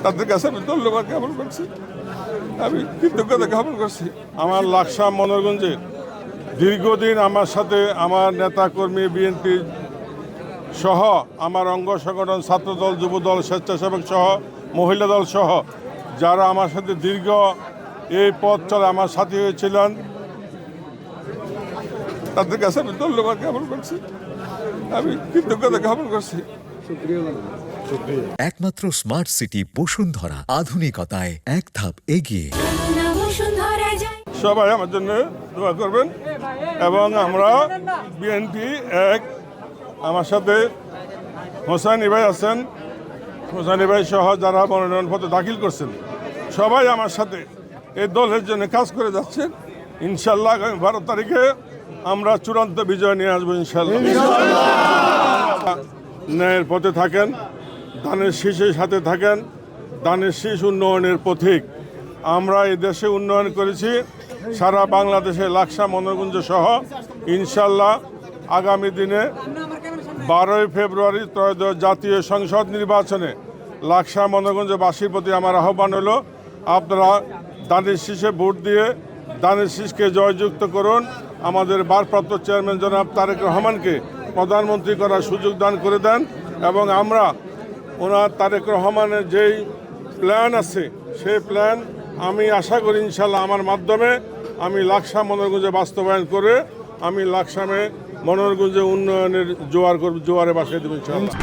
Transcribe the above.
তাদের কাছে আমি ধন্যবাদ জ্ঞাপন করছি, আমি কৃতজ্ঞতা জ্ঞাপন করছি। আমার লাকসাম মনোরগঞ্জে দীর্ঘদিন আমার সাথে আমার নেতাকর্মী বিএনপি সহ আমার অঙ্গ সংগঠন ছাত্রদল যুবদল স্বেচ্ছাসেবক সহ মহিলা দল সহ যারা আমার সাথে দীর্ঘ এই পথ চলে আমার সাথী হয়েছিলেন, তাদের কাছে আমি ধন্যবাদ জ্ঞাপন করছি, আমি কৃতজ্ঞতা জ্ঞাপন করছি। একমাত্র স্মার্ট সিটি বসুন্ধরা, আধুনিকতায় এক ধাপ এগিয়ে। সবাই আমার জন্য দোয়া করবেন এবং আমরা বিএনপি আমার সাথে হোসাইনী ভাই আছেন, হোসাইনী ভাই সহ যারা মনোনয়নপত্র দাখিল করছেন সবাই আমার সাথে এই দলের জন্য কাজ করে যাচ্ছেন। ইনশাল্লাহ আগামী 12 তারিখে আমরা চূড়ান্ত বিজয় নিয়ে আসবো ইনশাল্লাহ। ন্যায়ের পথে থাকেন, ধানের শীষের সাথে থাকেন। ধানের শীষ উন্নয়নের পথিক। আমরা এই দেশে উন্নয়ন করেছি, সারা বাংলাদেশে লাকসাম মনোরগঞ্জ সহ ইনশাল্লাহ আগামী দিনে 12 ফেব্রুয়ারি ত্রয়োদশ জাতীয় সংসদ নির্বাচনে লাকসাম মনোরগঞ্জবাসীর প্রতি আমার আহ্বান হলো, আপনারা ধানের শীষে ভোট দিয়ে ধানের শীষকে জয়যুক্ত করুন। আমাদের ভারপ্রাপ্ত চেয়ারম্যান জনাব তারেক রহমানকে প্রধানমন্ত্রী করার সুযোগ দান করে দেন এবং আমরা ওনার তারেক রহমানের যেই প্ল্যান আছে সেই প্ল্যান আমি আশা করি ইনশাল্লাহ আমার মাধ্যমে আমি লাকসাম মনোরগঞ্জে বাস্তবায়ন করে আমি লাকসামে মনোরগঞ্জে উন্নয়নের জোয়ারে বাসিয়ে দেবো ইনশাল্লাহ।